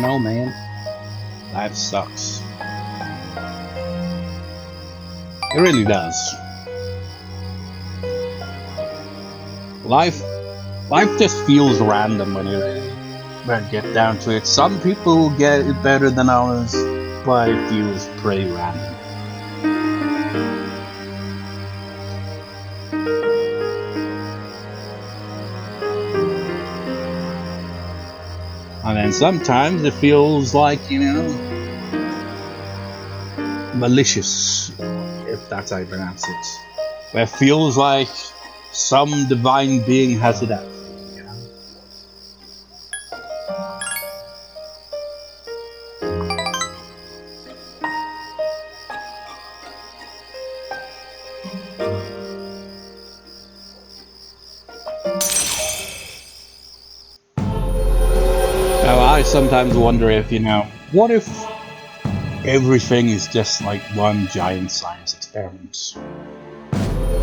know, man. Life sucks. It really does. Life just feels random when you get down to it. Some people get it better than others, but it feels pretty random. And then sometimes it feels like, you know, malicious, if that's how you pronounce it. Where it feels like some divine being has it out. You know? Now, I sometimes wonder if, you know, what if everything is just like one giant science experiment?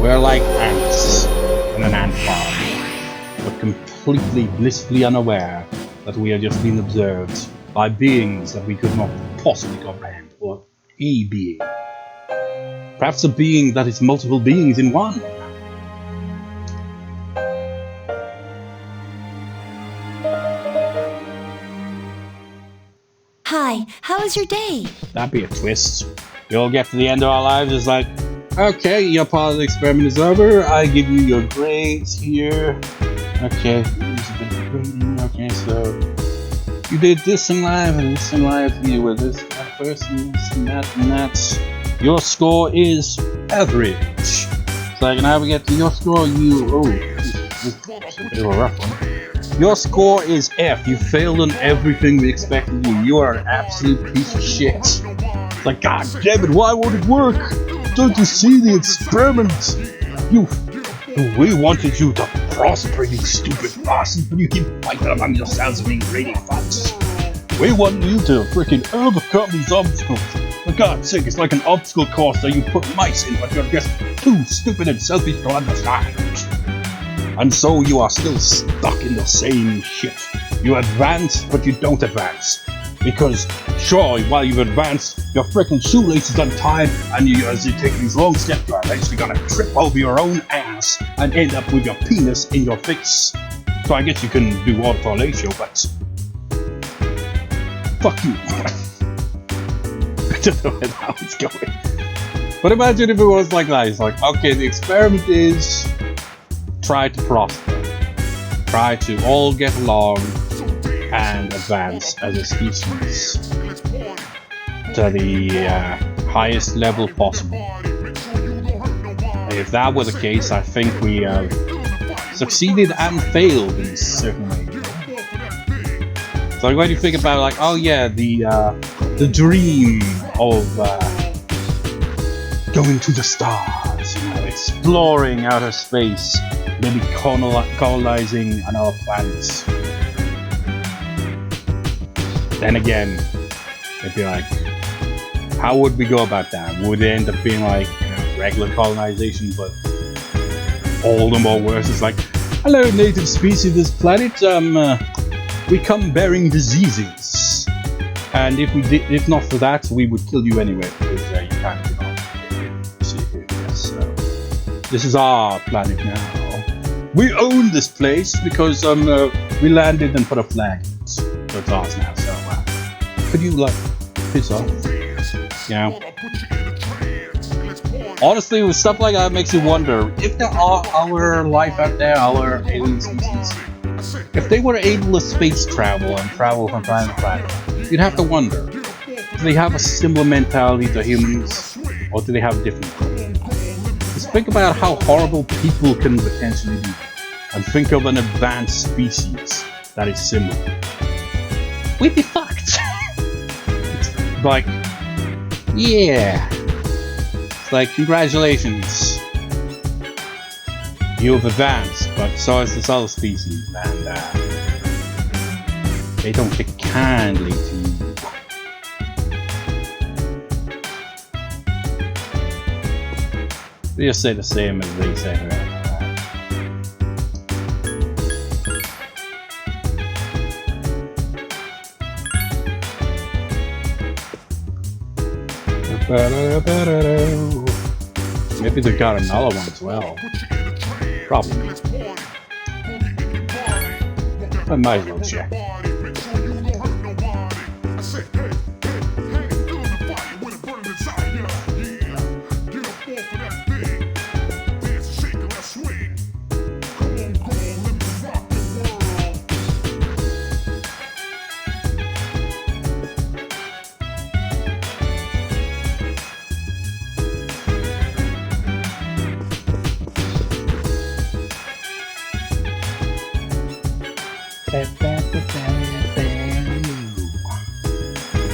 We're like ants in an ant farm, but completely blissfully unaware that we are just being observed by beings that we could not possibly comprehend, or a being. Perhaps a being that is multiple beings in one. Hi, how was your day? That'd be a twist. We'll get to the end of our lives, it's like, okay, your part of the experiment is over. I give you your grades here. Okay, okay, so you did this in life and this in life. You were this kind of person, this and that and that. Your score is average. It's like now we get to your score. This is a rough one. Your score is F. You failed on everything we expected you. You are an absolute piece of shit. It's like, god damn it, why won't it work? Don't you see the experiment? We wanted you to prosper, you stupid bastard, but you keep fighting among yourselves and being greedy fucks. We want you to freaking overcome these obstacles. For God's sake, it's like an obstacle course that you put mice in, but you're just too stupid and selfish to understand. And so you are still stuck in the same shit. You advance, but you don't advance. Because, sure, while you've advanced, your frickin' shoelace is untied, and as you take these long steps, you're eventually gonna trip over your own ass and end up with your penis in your face. So I guess you can do autofellatio, but fuck you. I don't know where that was going. But imagine if it was like that. It's like, okay, the experiment is try to prosper. Try to all get along and advance as a species to the highest level possible. If that were the case, I think we succeeded and failed in a certain way. So when you think about it, like, oh yeah, the dream of going to the stars, you know, exploring outer space, maybe colonizing another planet. Then again, it'd be like, how would we go about that? Would it end up being like, you know, regular colonization, but all the more worse? It's like, hello, native species of this planet. We come bearing diseases, and if not for that, we would kill you anyway because you can't get on. See here, yes. So this is our planet now. We own this place because we landed and put a flag in it. So it's ours now. So could you like piss off? You know. Honestly, with stuff like that, it makes you wonder if there are our life out there, our alien species. If they were able to space travel and travel from planet to planet, you'd have to wonder, do they have a similar mentality to humans, or do they have a different one? Just think about how horrible people can potentially be, and think of an advanced species that is similar. We'd be fucked! It's like, yeah. It's like, congratulations. You've advanced, but so has this other species, and they don't take kindly to you. They just say the same as they say earlier. Maybe they got another one as well. Probably. I might as well check.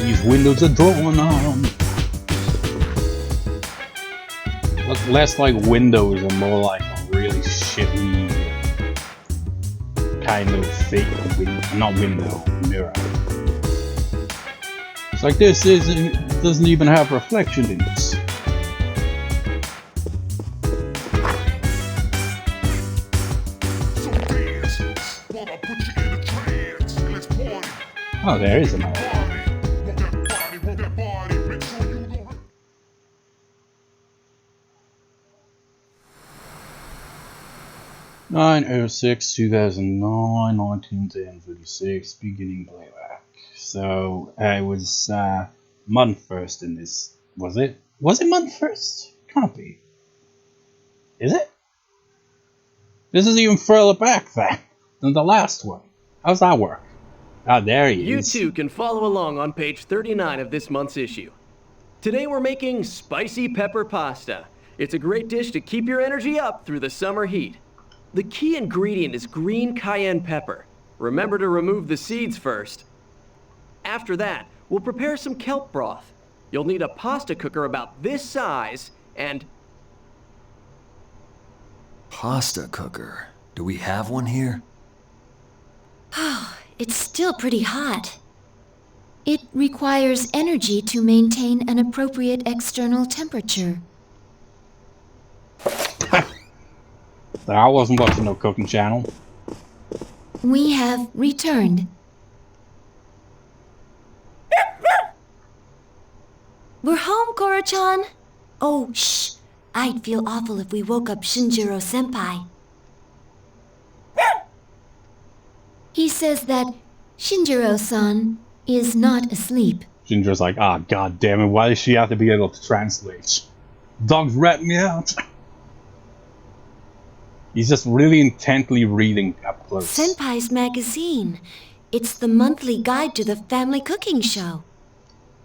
These windows are drawn on. Look less like windows and more like a really shitty kind of fake mirror. It's like this doesn't even have reflection in it. Oh, there is another one. 9/06/2009, 19:36, beginning playback. So I was month first in this. Was it? Was it month first? Can't be. Is it? This is even further back than the last one. How's that work? Ah, there he is. You too can follow along on page 39 of this month's issue. Today we're making spicy pepper pasta. It's a great dish to keep your energy up through the summer heat. The key ingredient is green cayenne pepper. Remember to remove the seeds first. After that, we'll prepare some kelp broth. You'll need a pasta cooker about this size and... Pasta cooker? Do we have one here? Oh, it's still pretty hot. It requires energy to maintain an appropriate external temperature. I wasn't watching no cooking channel. We have returned. We're home, Koro-chan. Oh, shh. I'd feel awful if we woke up Shinjiro-senpai. He says that Shinjiro-san is not asleep. Shinjiro's like, ah, god damn it, why does she have to be able to translate? Dog's ratting me out. He's just really intently reading up close. Senpai's magazine. It's the monthly guide to the family cooking show.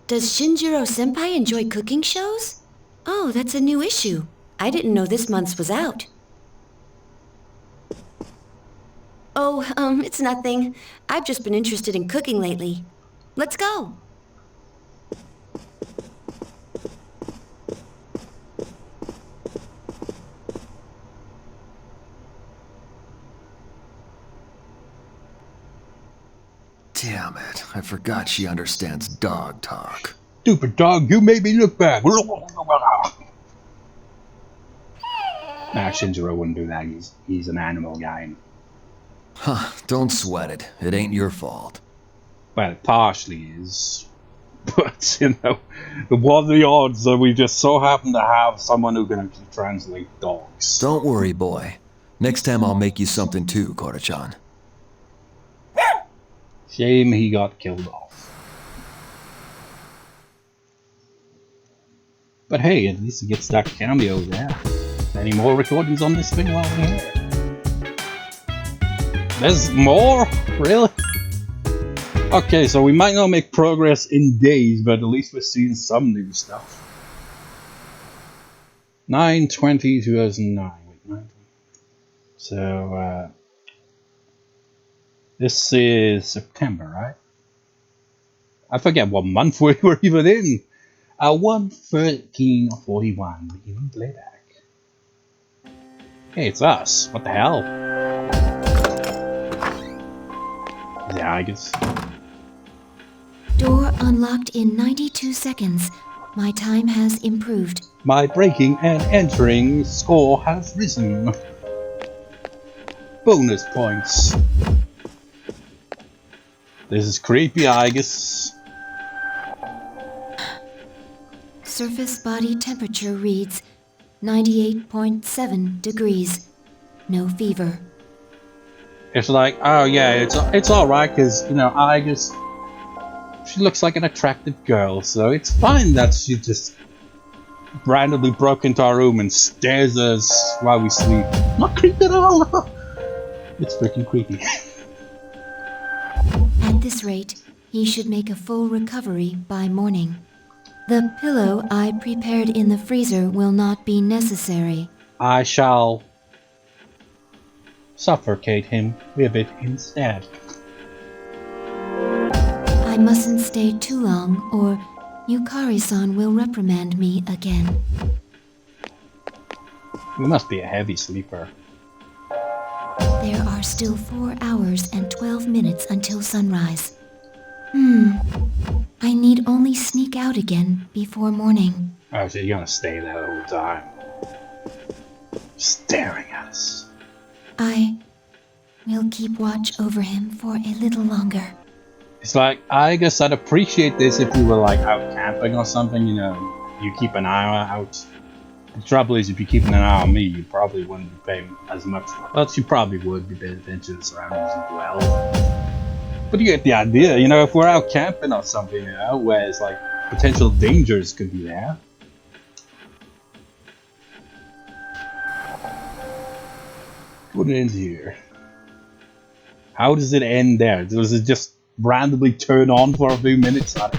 Does Shinjiro-senpai enjoy cooking shows? Oh, that's a new issue. I didn't know this month's was out. Oh, it's nothing. I've just been interested in cooking lately. Let's go. Damn it, I forgot she understands dog talk. Stupid dog, you made me look bad. Nah, Shinjiro wouldn't do that. He's an animal guy. Huh, don't sweat it. It ain't your fault. Well, it partially is. But, you know, what are the odds that we just so happen to have someone who can actually translate dogs? Don't worry, boy. Next time I'll make you something too, Koro-chan. Shame he got killed off. But hey, at least he gets that cameo there. Any more recordings on this thing while we're here? There's more? Really? Okay, so we might not make progress in days, but at least we're seeing some new stuff. 9/20/2009. Wait, 9. So, this is September, right? I forget what month we were even in. 1/13/41. Beginning playback. Hey, it's us. What the hell? Yeah, I guess. Door unlocked in 92 seconds. My time has improved. My breaking and entering score has risen. Bonus points. This is creepy, Aigis. surface body temperature reads 98.7 degrees. No fever. It's like, oh yeah, it's alright, because, you know, she looks like an attractive girl, so it's fine that she just randomly broke into our room and stares at us while we sleep. Not creepy at all! It's freaking creepy. At this rate, he should make a full recovery by morning. The pillow I prepared in the freezer will not be necessary. I shall suffocate him with it instead. I mustn't stay too long, or Yukari-san will reprimand me again. You must be a heavy sleeper. There are still 4 hours and 12 minutes until sunrise. I need only sneak out again before morning. Oh, so you're gonna stay there the whole time. Staring at us. I will keep watch over him for a little longer. It's like, I guess I'd appreciate this if you were like out camping or something, you know, you keep an eye out. The trouble is, if you're keeping an eye on me, you probably wouldn't be paying as much. Well, you probably would be paying attention to the surroundings as well. But you get the idea, you know, if we're out camping or something, you know, where it's like potential dangers could be there. What ends here? How does it end there? Does it just randomly turn on for a few minutes at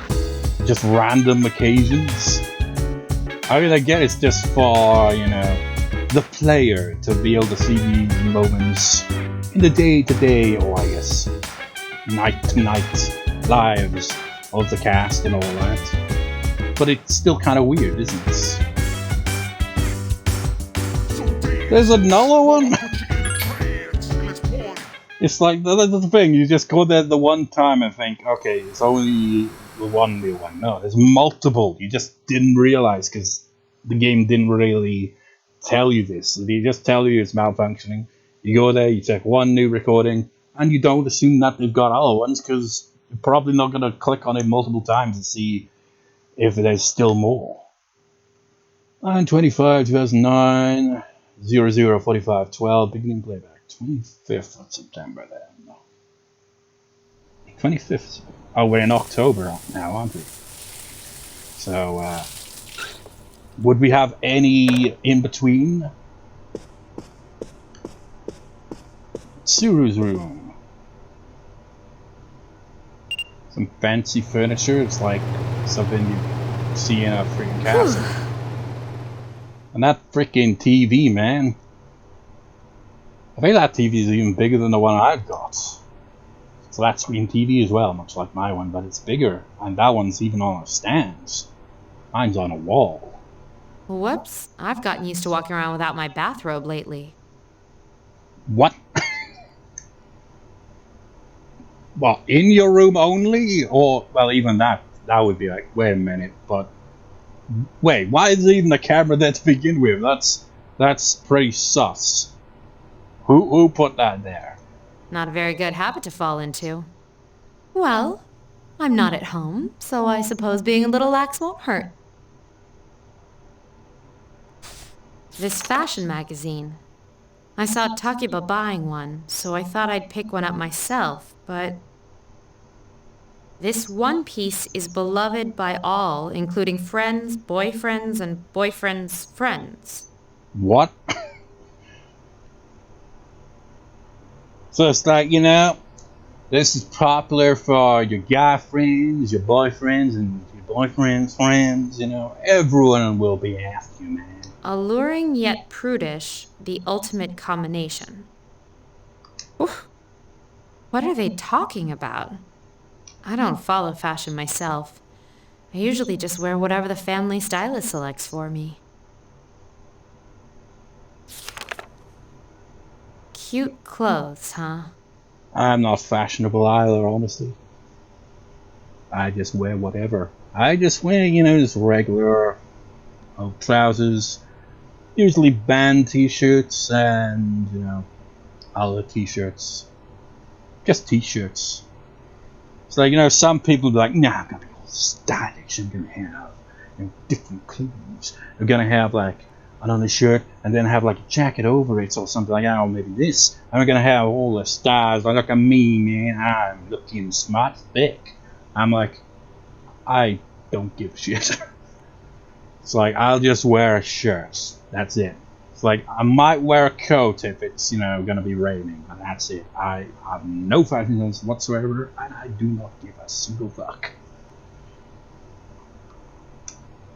just random occasions? I mean, I guess it's just for, you know, the player to be able to see these moments in the day-to-day, or I guess night-to-night lives of the cast and all that. But it's still kind of weird, isn't it? There's another one? It's like, that's the thing, you just go there the one time and think, okay, it's only the one new one. No, there's multiple. You just didn't realize because the game didn't really tell you this. They just tell you it's malfunctioning. You go there, you check one new recording, and you don't assume that they've got other ones because you're probably not going to click on it multiple times to see if there's still more. 9/25, 2009, 00:45:12, beginning playback. 25th of September then. 25th. Oh, we're in October now, aren't we? So, would we have any in between? Tsuru's room. Some fancy furniture. It's like something you see in a freaking castle. And that freaking TV, man. I think that TV is even bigger than the one I've got. It's flat screen TV as well, much like my one, but it's bigger. And that one's even on a stand. Mine's on a wall. Whoops, I've gotten used to walking around without my bathrobe lately. What? What, in your room only? Or, well, even that would be like, wait a minute, but... Wait, why is there even a camera there to begin with? That's pretty sus. Who put that there? Not a very good habit to fall into. Well, I'm not at home, so I suppose being a little lax won't hurt. This fashion magazine. I saw Takiba buying one, so I thought I'd pick one up myself, but... This one piece is beloved by all, including friends, boyfriends, and boyfriends' friends. What? So it's like, you know, this is popular for your guy friends, your boyfriends, and your boyfriend's friends, you know. Everyone will be after you, man. Alluring yet prudish, the ultimate combination. Oof. What are they talking about? I don't follow fashion myself. I usually just wear whatever the family stylist selects for me. Cute clothes, huh? I'm not fashionable either, honestly. I just wear whatever. I just wear, you know, just regular old trousers, usually band t-shirts and, you know, other t-shirts. Just t-shirts. It's like, you know, some people be like, nah, I'm gonna be all stylish, I'm gonna have different clothes. You're gonna have like an undershirt and then have like a jacket over it or something like that, or maybe this. I'm gonna have all the stars. Look at me, man. I'm looking smart thick. I'm like, I don't give a shit. It's like, I'll just wear a shirt. That's it. It's like, I might wear a coat if it's, gonna be raining, but that's it. I have no fashion sense whatsoever, and I do not give a single fuck.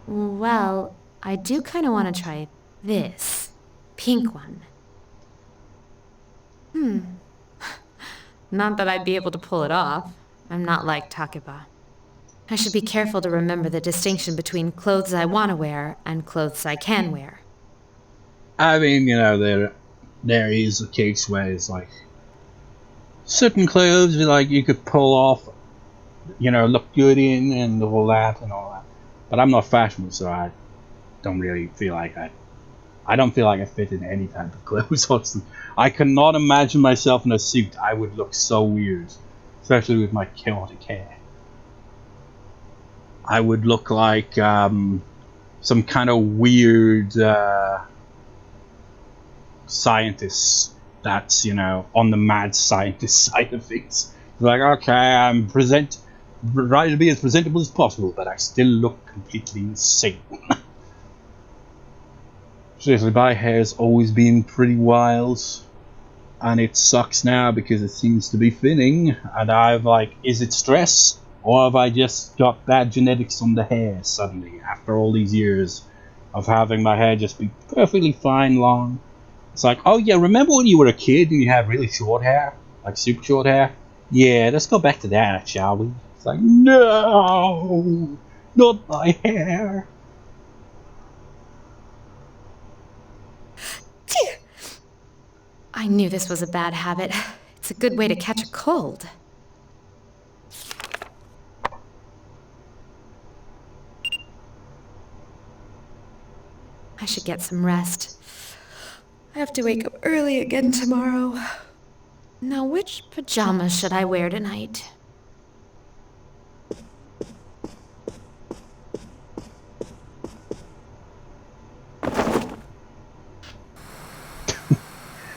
Well, I do kind of want to try this pink one. Not that I'd be able to pull it off. I'm not like Takeba. I should be careful to remember the distinction between clothes I want to wear and clothes I can wear. I mean, there is a case where it's like certain clothes like you could pull off, look good in and all that. But I'm not fashionable, so I don't really feel like I don't feel like I fit in any type of clothes. I cannot imagine myself in a suit. I would look so weird, especially with my chaotic hair. I would look like some kind of weird scientist that's, on the mad scientist side of things. Like, okay, I'm trying to be as presentable as possible, but I still look completely insane. Seriously, my hair's always been pretty wild, and it sucks now because it seems to be thinning, and I'm like, is it stress? Or have I just got bad genetics on the hair suddenly, after all these years of having my hair just be perfectly fine long? It's like, oh yeah, remember when you were a kid and you had really short hair? Like super short hair? Yeah, let's go back to that, shall we? It's like, no! Not my hair! I knew this was a bad habit. It's a good way to catch a cold. I should get some rest. I have to wake up early again tomorrow. Now, which pajamas should I wear tonight?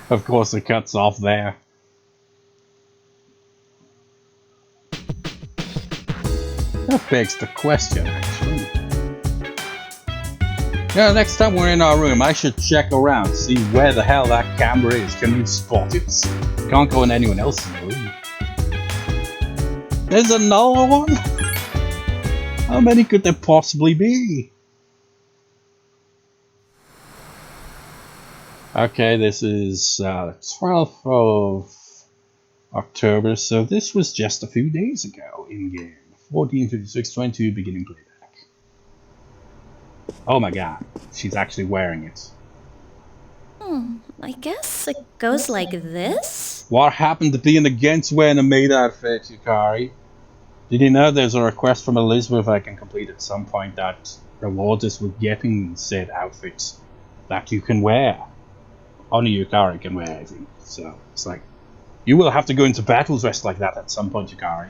Of course it cuts off there. That begs the question, actually. Yeah, next time we're in our room, I should check around, see where the hell that camera is. Can we spot it? Can't go in anyone else's room. There's another one? How many could there possibly be? Okay, this is 12th of October, so this was just a few days ago in game. 14:56:22 beginning playback. Oh my god, she's actually wearing it. I guess it goes like this? What happened to being against wearing a maid outfit, Yukari? Did you know there's a request from Elizabeth I can complete at some point that rewards us with getting said outfits that you can wear? Only Yukari can wear, I think. So it's like, you will have to go into battle dressed like that at some point, Yukari.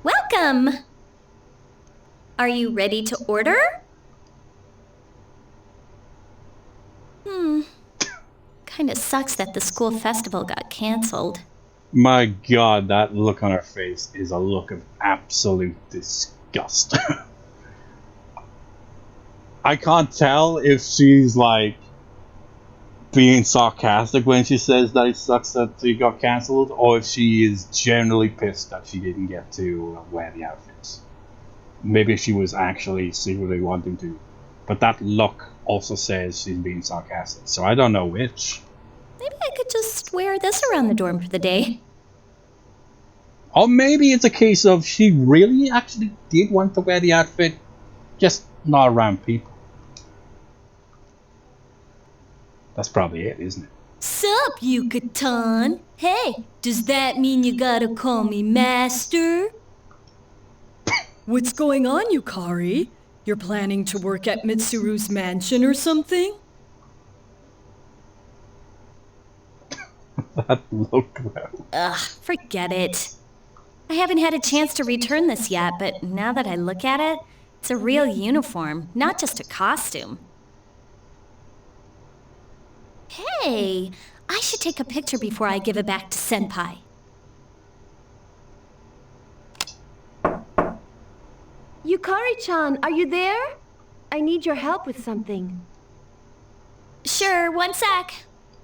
Welcome! Are you ready to order? Kinda sucks that the school festival got cancelled. My god, that look on her face is a look of absolute disgust. I can't tell if she's like being sarcastic when she says that it sucks that it got cancelled, or if she is generally pissed that she didn't get to wear the outfits. Maybe she was actually secretly wanting to, but that look also says she's being sarcastic, so I don't know which. Maybe I could just wear this around the dorm for the day. Or maybe it's a case of she really actually did want to wear the outfit, just not around people. That's probably it, isn't it? Sup, Yucatan? Hey, does that mean you gotta call me master? What's going on, Yukari? You're planning to work at Mitsuru's mansion or something? That look, though. Ugh, forget it. I haven't had a chance to return this yet, but now that I look at it, It's a real uniform, not just a costume. Hey, I should take a picture before I give it back to Senpai. Yukari-chan, are you there? I need your help with something. Sure, one sec.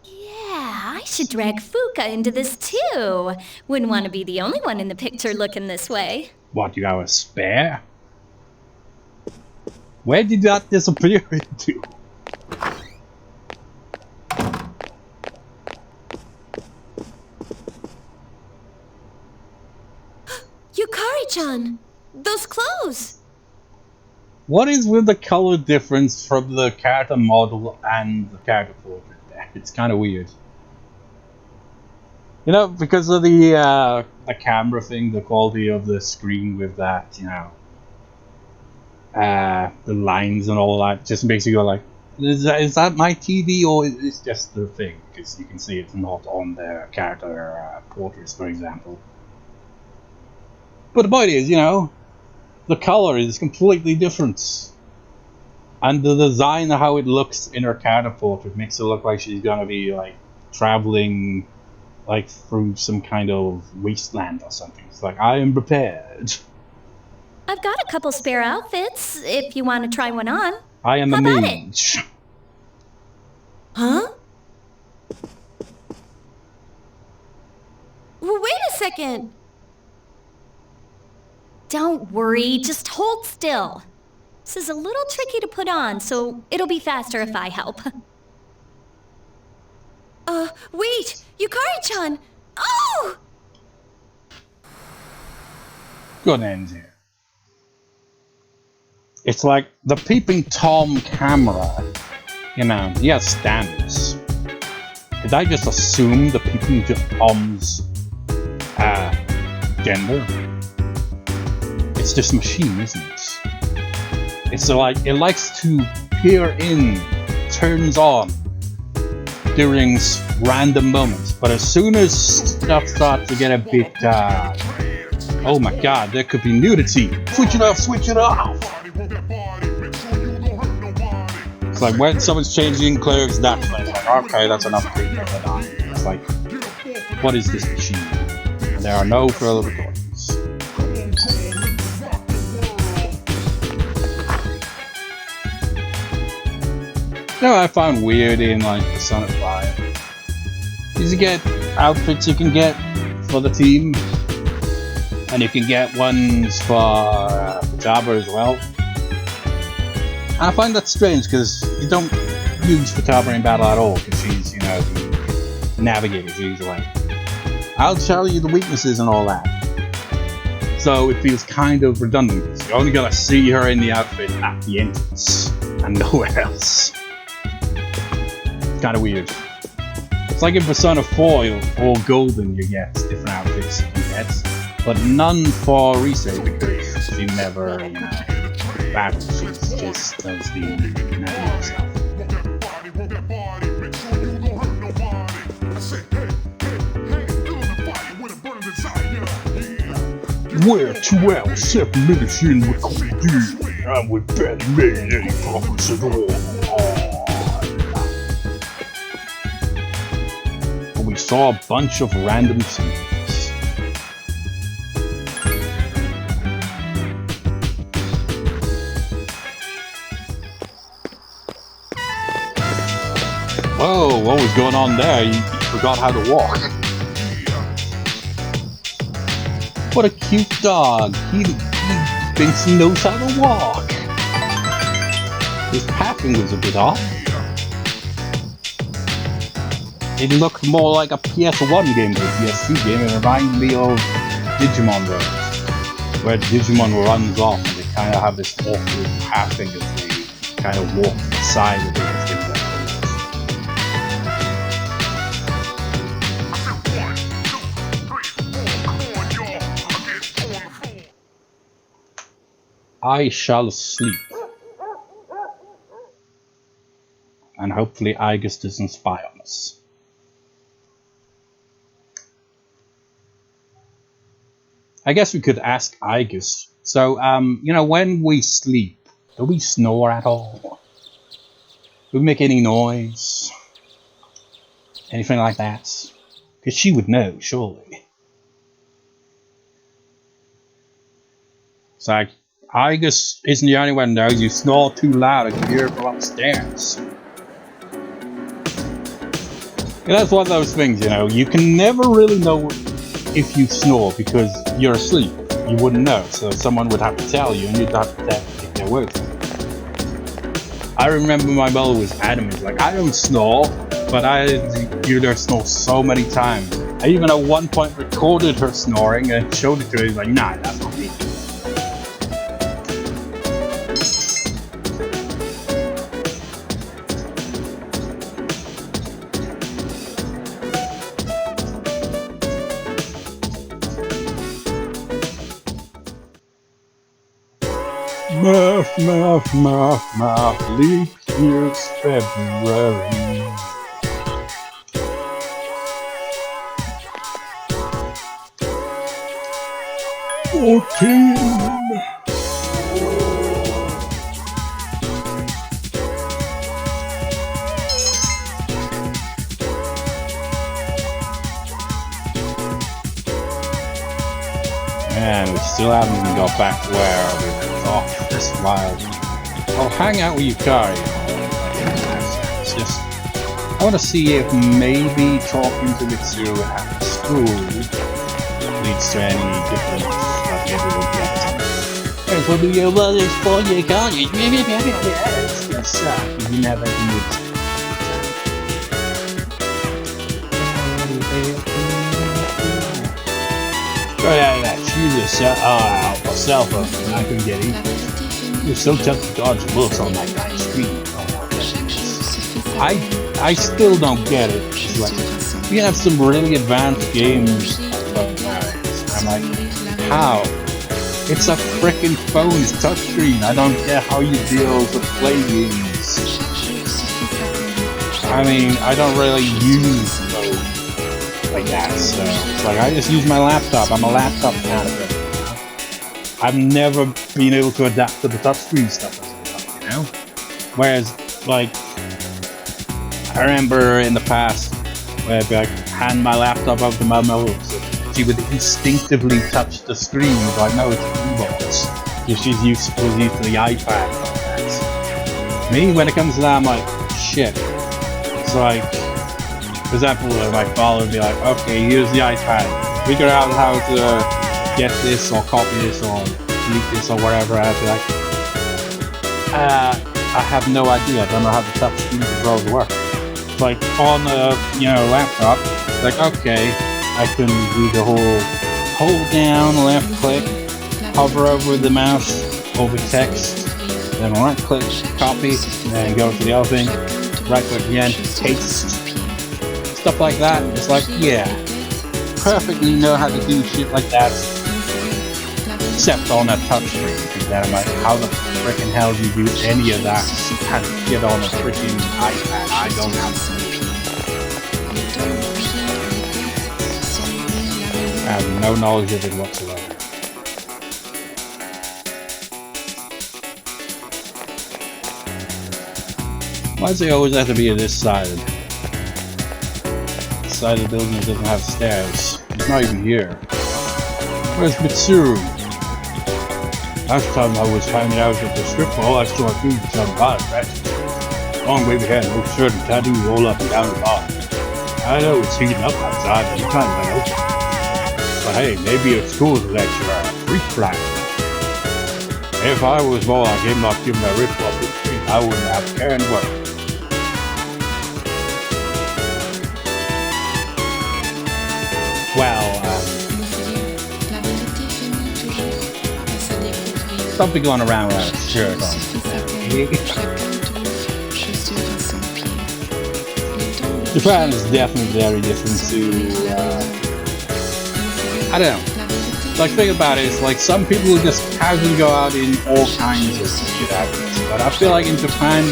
Yeah, I should drag Fuuka into this too. Wouldn't want to be the only one in the picture looking this way. What, you have a spare? Where did that disappear into? Yukari-chan! Those clothes! What is with the color difference from the character model and the character portrait there? It's kind of weird. You know, because of the camera thing, the quality of the screen with that, you know, the lines and all that, just makes you go like, is that my TV or is this just the thing? Because you can see it's not on their character portraits, for example. But the point is, you know, the color is completely different. And the design of how it looks in her character portrait makes it look like she's gonna be like traveling like through some kind of wasteland or something. It's like, I am prepared. I've got a couple spare outfits, if you want to try one on. I am the How about mage. Huh? Well, wait a second! Don't worry, just hold still. This is a little tricky to put on, so it'll be faster if I help. Wait! Yukari-chan! Oh! Good end here. It's like the peeping Tom camera. You know, he has standards. Did I just assume the peeping Tom's gender? It's just a machine, isn't it? It's like it likes to peer in, turns on during random moments, but as soon as stuff starts to get a bit, oh my god, there could be nudity. Switch it off, switch it off. It's like when someone's changing clothes, that's like, okay, that's enough. It's like, what is this machine? And there are no further recordings. You know what I found weird in like Persona 5 is you get outfits you can get for the team, and you can get ones for Futaba as well. And I find that strange because you don't use Futaba in battle at all, because she's, you know, the navigator. She's like, I'll tell you the weaknesses and all that. So it feels kind of redundant because you only gotta see her in the outfit at the entrance and nowhere else. Kind of weird. It's like in Persona 4 or Golden, you get different outfits you can get, but none for Rise because she never, you know, battles. She just does the navigator stuff. We're 12 7 minutes in with Cody, and we barely made any progress at all. We saw a bunch of random scenes. Whoa, what was going on there? You forgot how to walk. What a cute dog. He thinks he knows how to walk. His pathing was a bit off. It looked more like a PS1 game than a PS2 game. It reminded me of Digimon though, where Digimon runs off and they kind of have this awkward pathing as they kind of walk to the side of it. I shall sleep. And hopefully Aigis doesn't spy on us. I guess we could ask Aigis. So, when we sleep, do we snore at all? Do we make any noise? Anything like that? Because she would know, surely. It's like, Aigis isn't the only one who knows you snore too loud and hear it from upstairs. And that's one of those things, you can never really know if you snore because you're asleep. You wouldn't know, so someone would have to tell you and you'd have to take their word for it. I remember my mother was adamant, like, I don't snore, but I heard her snore so many times. I even at one point recorded her snoring and showed it to her. He's like, nah, that's not me. Math, leap year's February. 14. Man, we still haven't even got back to where we left off this while. I'll hang out with Yukari. It's just, I want to see if maybe talking to Mitsuru at the school leads to any difference like everyone gets. Here's what your mother's for you, can't you? It's gonna suck. You never do. Right out of that, choose a cell phone, and I couldn't get it. You're so tough to dodge looks on that guy's screen. I still don't get it. It's like, we have some really advanced games. I'm like, how? It's a freaking phone's touchscreen. I don't get how you deal with play games. I mean, I don't really use phones like that, so it's like I just use my laptop. I'm a laptop kind of thing. I've never been able to adapt to the touchscreen stuff, Whereas, like, I remember in the past where I'd be like, hand my laptop over to my mother, so she would instinctively touch the screen. Like, no, it's keyboards. Because she's used to the iPad. Me, when it comes to that, I'm like, shit. It's like, for example, my father would be like, okay, here's the iPad. Figure out how to get this or copy this or delete this or whatever. I'd be like, I have no idea. I don't know how the touch screen controls work. It's like on a laptop, like, okay, I can do the whole hold down, left click, hover over the mouse, over text, then right click, copy, then go to the other thing, right click again, paste. Stuff like that. It's like, yeah, perfectly know how to do shit like that, except on a touchscreen. And then I'm like, how the frickin' hell do you do any of that? How to get on a freaking iPad? I don't have to. I have no knowledge of it whatsoever. Why does it always have to be this side? Side of the building that doesn't have stairs. It's not even here. Where's Mitsuru? Last time I was hanging out at the strip mall, I saw a dude with some body patches. Long wavy hair, no shirt, and tattoo roll up and down the bar. I know it's heating up outside, but you can't let open. But hey, maybe it's cool to let your freak fly. If I was more like him, not giving a rip off the street, I wouldn't have to care and work. Well, something going around with a shirt on. Japan is definitely very different to, I don't know. Like, think about it, it's like some people will just casually go out in all kinds of shit outfits, but I feel like in Japan,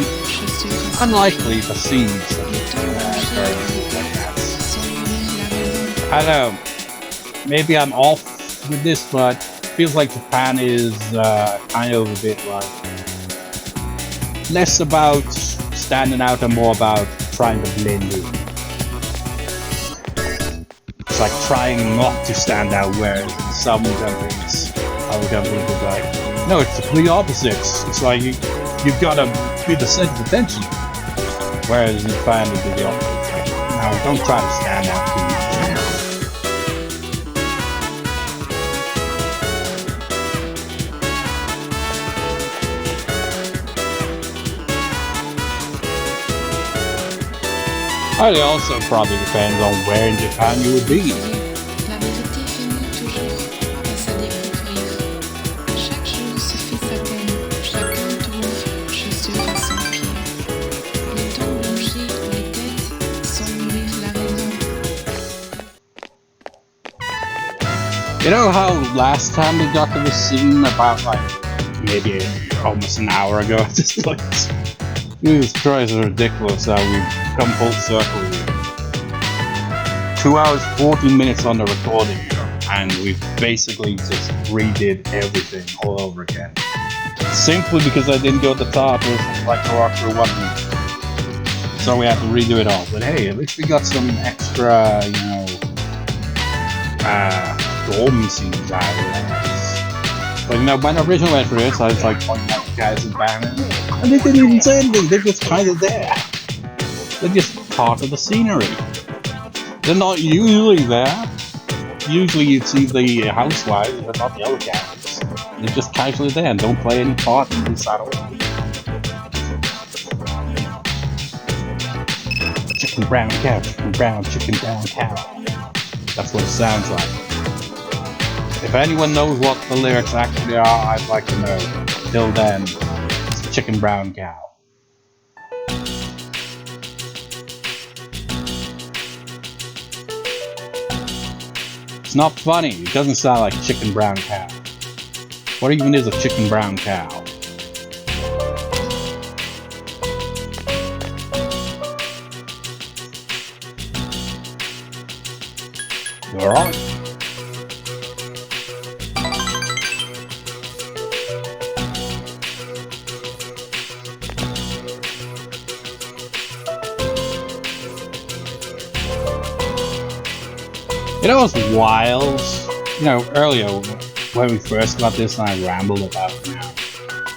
unlikely to see something like that. I don't know. Maybe I'm off with this, but feels like Japan is kind of a bit like less about standing out and more about trying to blend in. It's like trying not to stand out, whereas in some countries, other countries are like, no, it's the complete opposite. It's like you've got to be the center of attention, whereas in Japan it do the opposite. Like, no, don't try to stand out too much. It also probably depends on where in Japan you would be. La vérité finit toujours par se découvrir. Chaque jour se fait sa peine, chacun trouve chaussure à son pied. Le temps bouger les têtes sans nourrir la raison. You know how last time we got to the scene about like maybe almost an hour ago at this place? Jesus Christ, it's ridiculous how we've come full circle here. 2 hours, 14 minutes on the recording here, and we've basically just redid everything all over again. Simply because I didn't go at the top, it was like a rock through one. So we had to redo it all. But hey, at least we got some extra, you know, golden scenes out of it. But you know, when I originally went through this, I was like pointing out the guys in Batman. And they didn't even say anything, they're just kind of there. They're just part of the scenery. They're not usually there. Usually you'd see the housewives, but not the other characters. They're just casually there and don't play any part in this at all. Chicken brown cow, chicken brown cow. That's what it sounds like. If anyone knows what the lyrics actually are, I'd like to know. Till then, chicken brown cow. It's not funny. It doesn't sound like chicken brown cow. What even is a chicken brown cow? All right. You know what's wild? You know, earlier when we first got this and I rambled about, you know,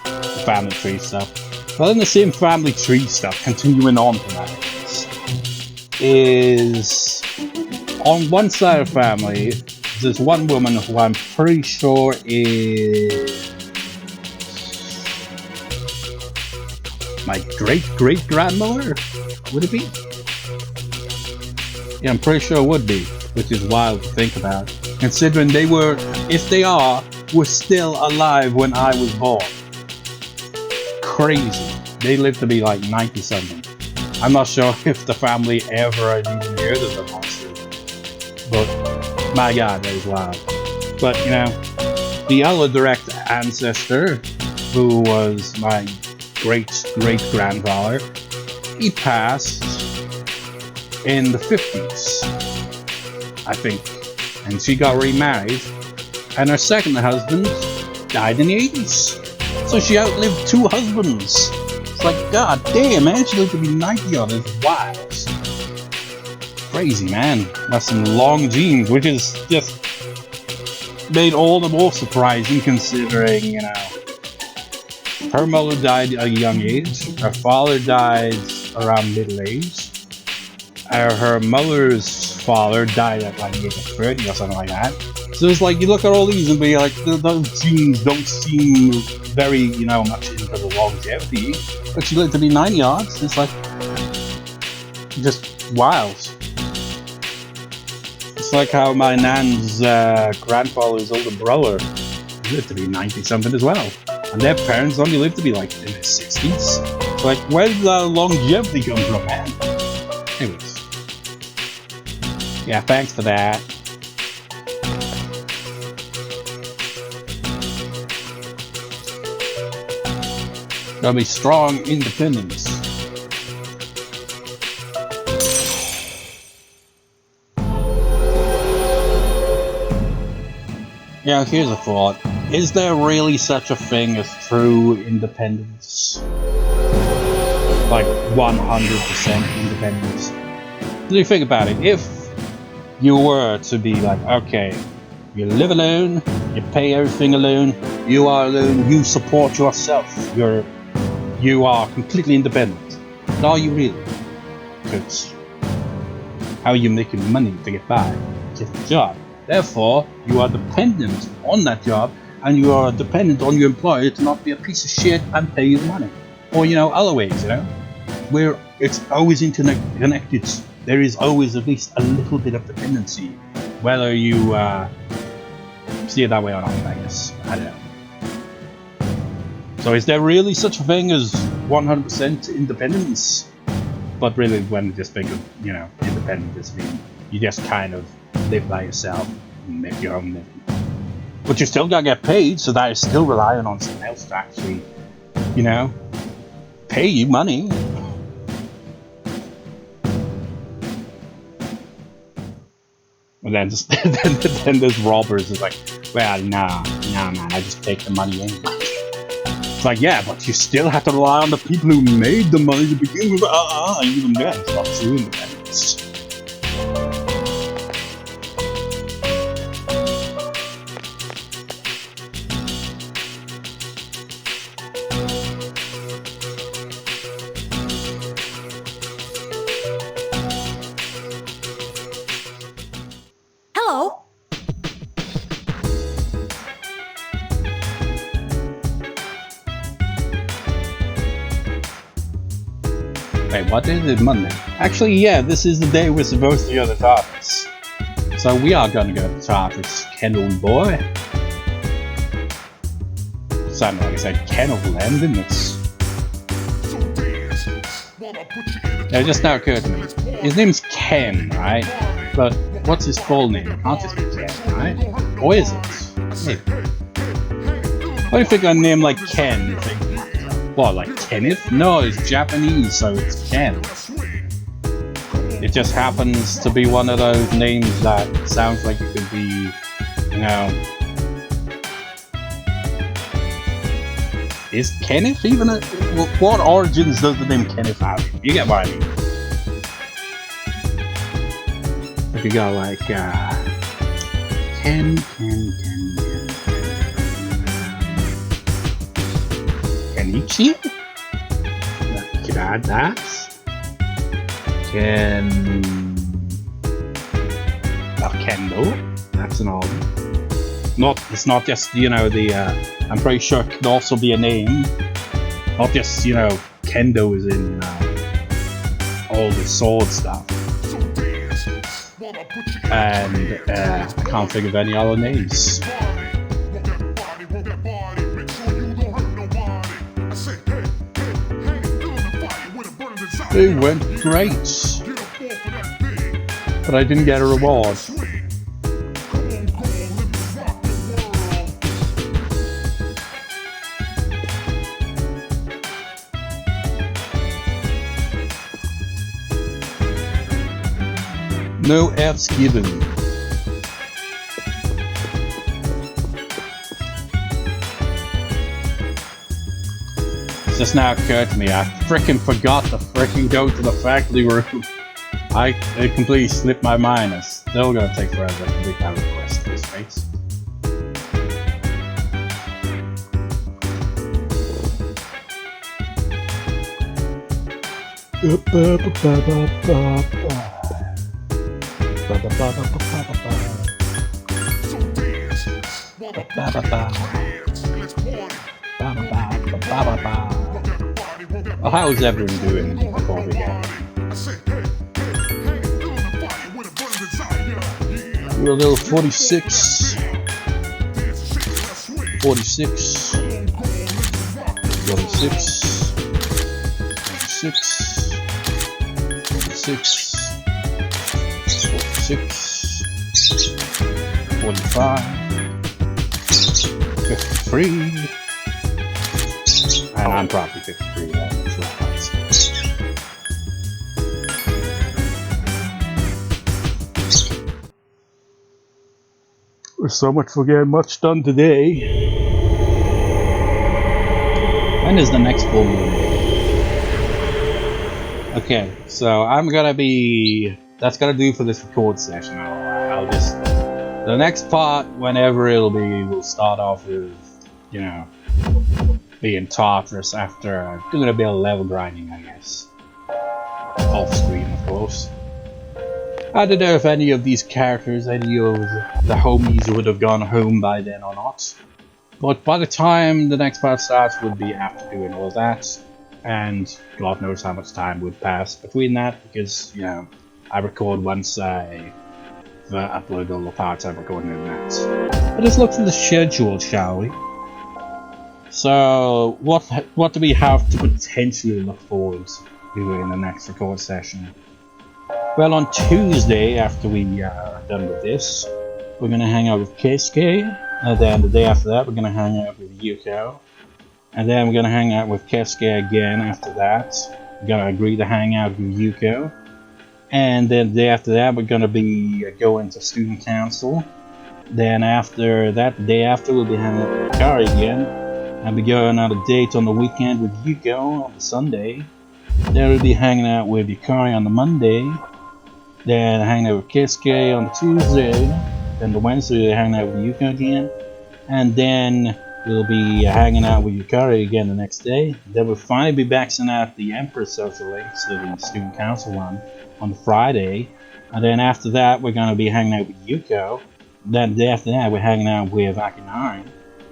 the family tree stuff. But then the same family tree stuff continuing on tonight is on one side of the family, there's one woman who I'm pretty sure is my great-great-grandmother? Would it be? Yeah, I'm pretty sure it would be. Which is wild to think about, considering they were, if they are, were still alive when I was born. Crazy. They lived to be like 90 something. I'm not sure if the family ever even heard of the monster. But my god, that is wild. But you know, the other direct ancestor, who was my great-great-grandfather, he passed in the 50s. I think, and she got remarried, and her second husband died in the 80s. So she outlived 2 husbands. It's like, god damn, man, she lived to be 90 on this. Wild. Crazy, man. That's some long genes, which is just made all the more surprising considering, you know, her mother died at a young age, her father died around middle age, her mother's father died at like age of 30 or something like that. So it's like you look at all these and be like, those genes don't seem very, you know, much into the longevity. But she lived to be 90 odds. It's like just wild. It's like how my nan's grandfather's older brother lived to be 90 something as well. And their parents only lived to be like in their 60s. It's like, where did the longevity come from, man? Anyways. Yeah, thanks for that. Gotta be strong independence. Yeah, here's a thought. Is there really such a thing as true independence? Like 100% independence? Do you think about it? If you were to be like, okay, you live alone, you pay everything alone, you are alone, you support yourself, you are completely independent. But are you really? Because how are you making money to get by? Get a job. Therefore, you are dependent on that job, and you are dependent on your employer to not be a piece of shit and pay you money. Or, other ways, where it's always interconnected. There is always at least a little bit of dependency. Whether you see it that way or not, I guess. I don't know. So is there really such a thing as 100% independence? But really, when you just think of, independence, I mean, you just kind of live by yourself and make your own living. But you still gotta get paid, so that is still relying on someone else to actually, pay you money. And then then there's robbers who's like, well, nah, man, I just take the money in. It's like, yeah, but you still have to rely on the people who made the money to begin with. Even then, it's not true independence. Hello? Wait, what is it? Monday? Actually, yeah, this is the day we're supposed to go to the TARDIS. So we are gonna go to the TARDIS, Kendall boy. Sounded like I said Kendall Land, didn't it? It just now occurred to me. His name's Ken, right? But what's his full name? It can't just be Ken, right? Or is it? Maybe. What do you think of a name like Ken? You think, what, like Kenneth? No, it's Japanese, so it's Ken. It just happens to be one of those names that sounds like it could be, Is Kenneth even a... What origins does the name Kenneth have? You get what I mean. If you go like, Kenichi? You could add that. Kendo. That's an old. It's not just, I'm pretty sure it could also be a name. Not just, Kendo is in, all the sword stuff. And, I can't think of any other names. It went great. But I didn't get a reward. No F's given. It's just now occurred to me, I frickin' forgot to frickin' go to the faculty room. It completely slipped my mind. It's still gonna take forever to complete that request in this space. Well, how is everyone doing before we get? We're a little 46, 46, 46, 46, 45, 53, and I'm probably 53. So much for getting much done today. When is the next full moon? Okay, so I'm gonna be... That's gonna do for this record session. I'll just... The next part, whenever it'll be, we'll start off with, you know, being Tartarus after doing a bit of level grinding, I guess. Off screen, of course. I don't know if any of these characters, any of the homies would have gone home by then or not. But by the time the next part starts, would be after doing all that. And God knows how much time would pass between that, because, you know, I record once I upload all the parts I've recorded in that. But let's look at the schedule, shall we? So, what do we have to potentially look forward to in the next record session? Well, on Tuesday, after we are done with this, we're going to hang out with Keisuke, and then the day after that, we're going to hang out with Yuko, and then we're going to hang out with Keisuke again after that. We're going to agree to hang out with Yuko, and then the day after that, we're going to be going to Student Council. Then after that, the day after, we'll be hanging out with Kari again, and be going on a date on the weekend with Yuko on the Sunday. Then we'll be hanging out with Yukari on the Monday. Then hanging out with Keisuke on the Tuesday. Then the Wednesday we'll hang out with Yuko again. And then we'll be hanging out with Yukari again the next day. Then we'll finally be maxing out the Empress social links, the Student Council one, on the Friday. And then after that we're going to be hanging out with Yuko. Then the day after that we're hanging out with Akinari.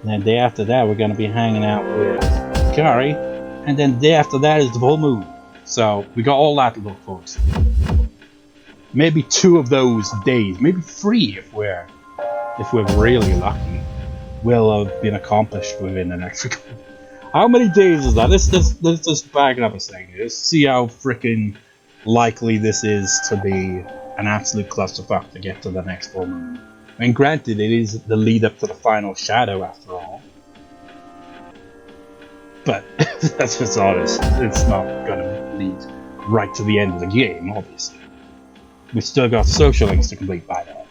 Then the day after that we're going to be hanging out with Yukari. And then the day after that is the full moon. So we got all that to look forward to. Maybe 2 of those days, maybe 3 if we're really lucky, will have been accomplished within the next record. How many days is that? Let's just back it up a second. Let's see how freaking likely this is to be an absolute clusterfuck to get to the next full moon. I mean, granted, it is the lead up to the final shadow after all. But that's just honest. It's not gonna lead right to the end of the game, obviously. We've still got social links to complete by then.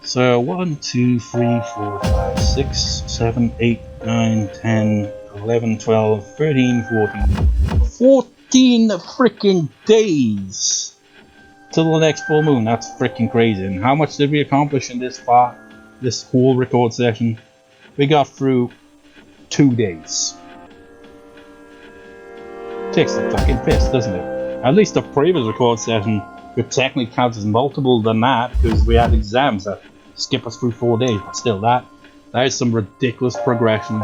So 1, 2, 3, 4, 5, 6, 7, 8, 9, 10, 11, 12, 13, 14 freaking days till the next full moon. That's freaking crazy. And how much did we accomplish in this part, this whole record session? We got through 2 days. Takes the fucking piss, doesn't it? At least the previous record session could technically count as multiple than that, because we had exams that skip us through 4 days, but still, that is some ridiculous progression.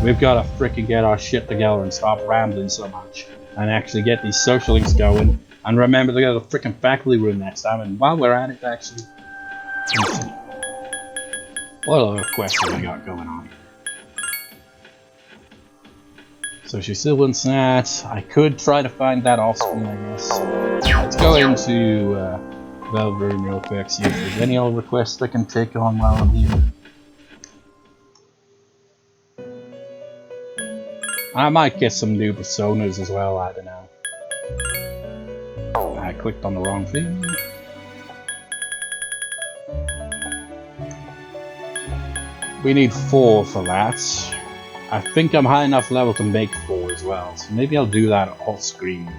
We've got to freaking get our shit together and stop rambling so much, and actually get these social links going, and remember to go to the freaking faculty room next time. And while we're at it, actually, what other questions I got going on here? So she's still in that. I could try to find that off screen, I guess. Let's go into Velvet Room real quick, see if there's any other requests I can take on while I'm here. I might get some new personas as well, I don't know. I clicked on the wrong thing. We need 4 for that. I think I'm high enough level to make 4 as well, so maybe I'll do that off screen.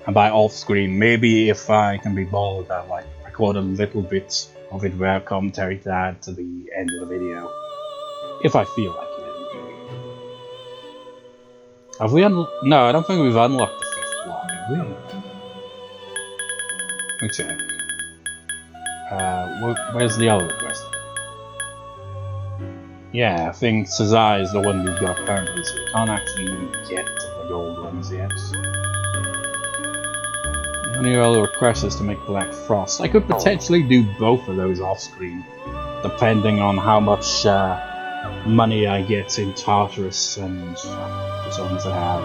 And by off screen, maybe if I can be bothered, I'll like record a little bit of it without commentary to add to the end of the video. If I feel like it. Have we no, I don't think we've unlocked the 5th block, have we? Let me check. Where's the other request? Yeah, I think Cesar is the one we've got currently, so we can't actually even get to the gold ones yet. The only other request is to make Black Frost. I could potentially do both of those off screen, depending on how much money I get in Tartarus and the songs I have.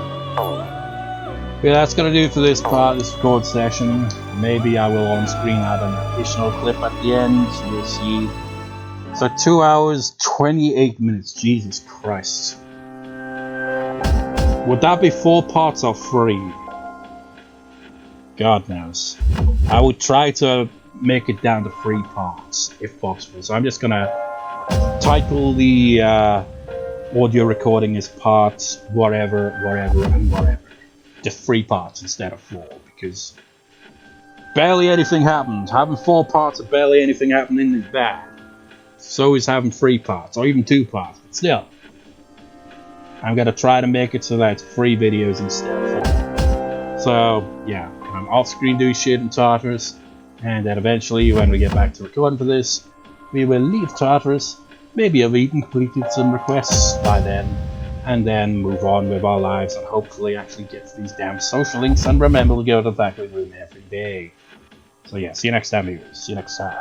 Yeah, that's gonna do for this part, this record session. Maybe I will on screen add an additional clip at the end, we'll see. So 2 hours, 28 minutes, Jesus Christ. Would that be 4 parts or 3? God knows. I would try to make it down to 3 parts if possible. So I'm just gonna title the audio recording as parts whatever, and whatever. Just 3 parts instead of 4, because barely anything happens. Having 4 parts of barely anything happening is bad. So is having 3 parts, or even 2 parts, but still. I'm gonna try to make it so that it's 3 videos instead of 4. So, yeah, I'm off screen doing shit in Tartarus, and then eventually, when we get back to recording for this, we will leave Tartarus. Maybe I've even completed some requests by then, and then move on with our lives and hopefully actually get to these damn social links and remember to go to the faculty room every day. So yeah, see you next time, viewers. See you next time.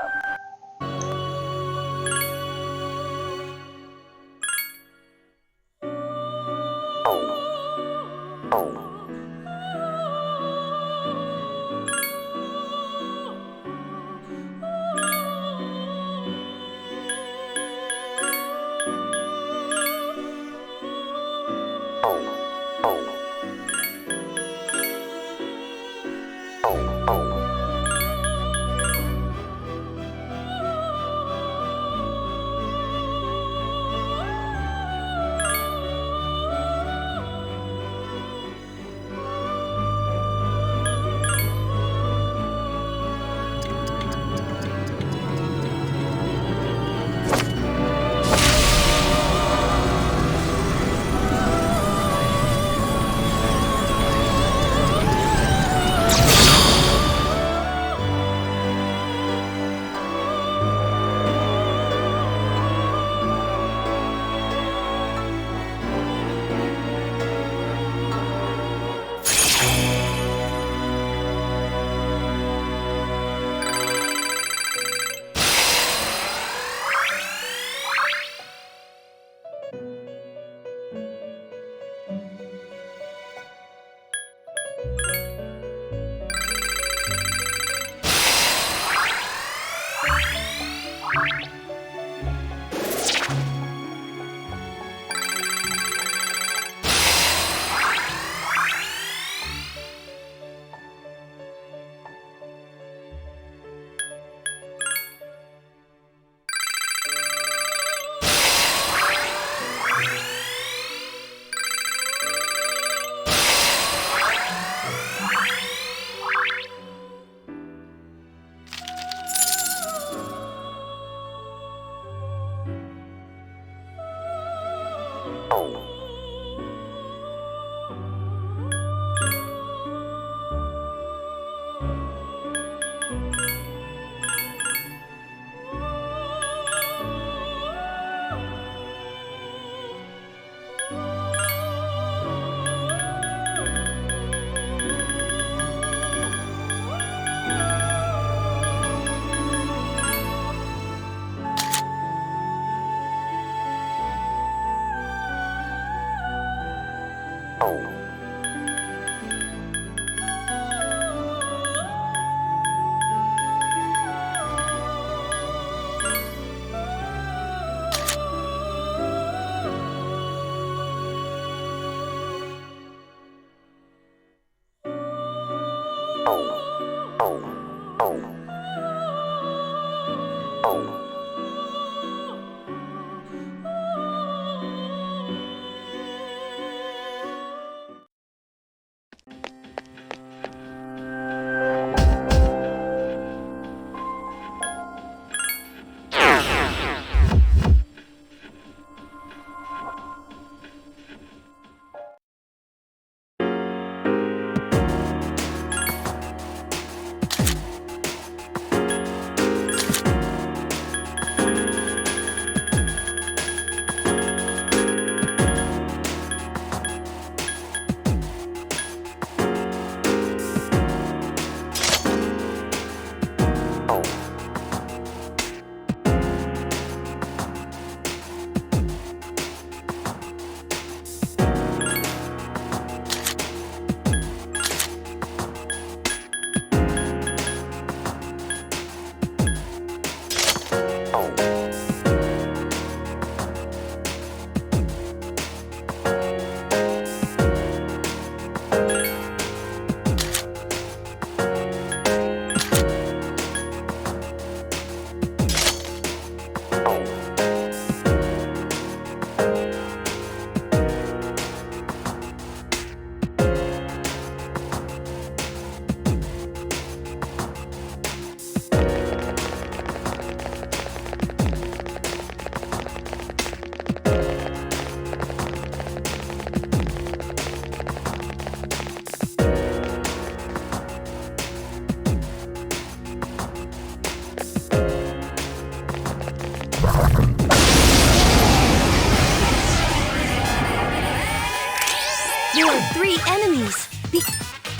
3 enemies.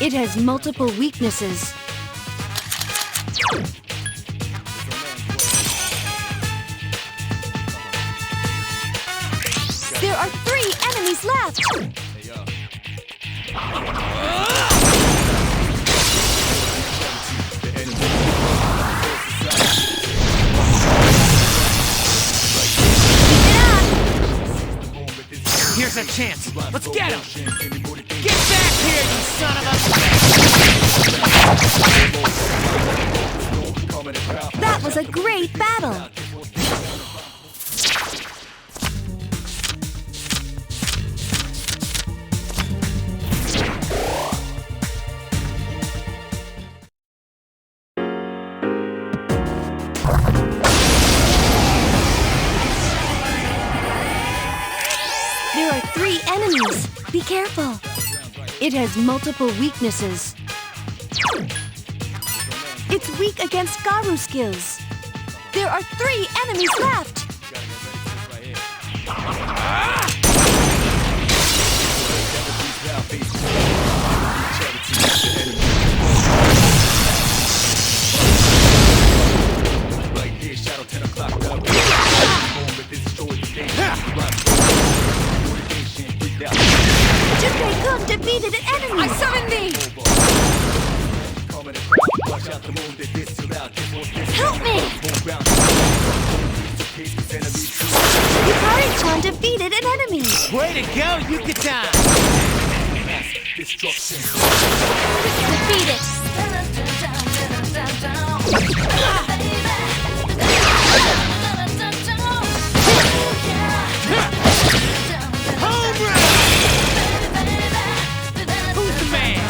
It has multiple weaknesses. There are 3 enemies left. Here's a chance. Let's get him! Get back here, you son of a... That was a great battle. There are 3 enemies. Be careful. It has multiple weaknesses. It's weak against Garu skills. There are 3 enemies left. Junpei-kun defeated an enemy! I summoned thee! Help me! Yukari-chan defeated an enemy! Way to go, Yucatan! Defeated! Home run! Who's the man?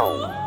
Oh.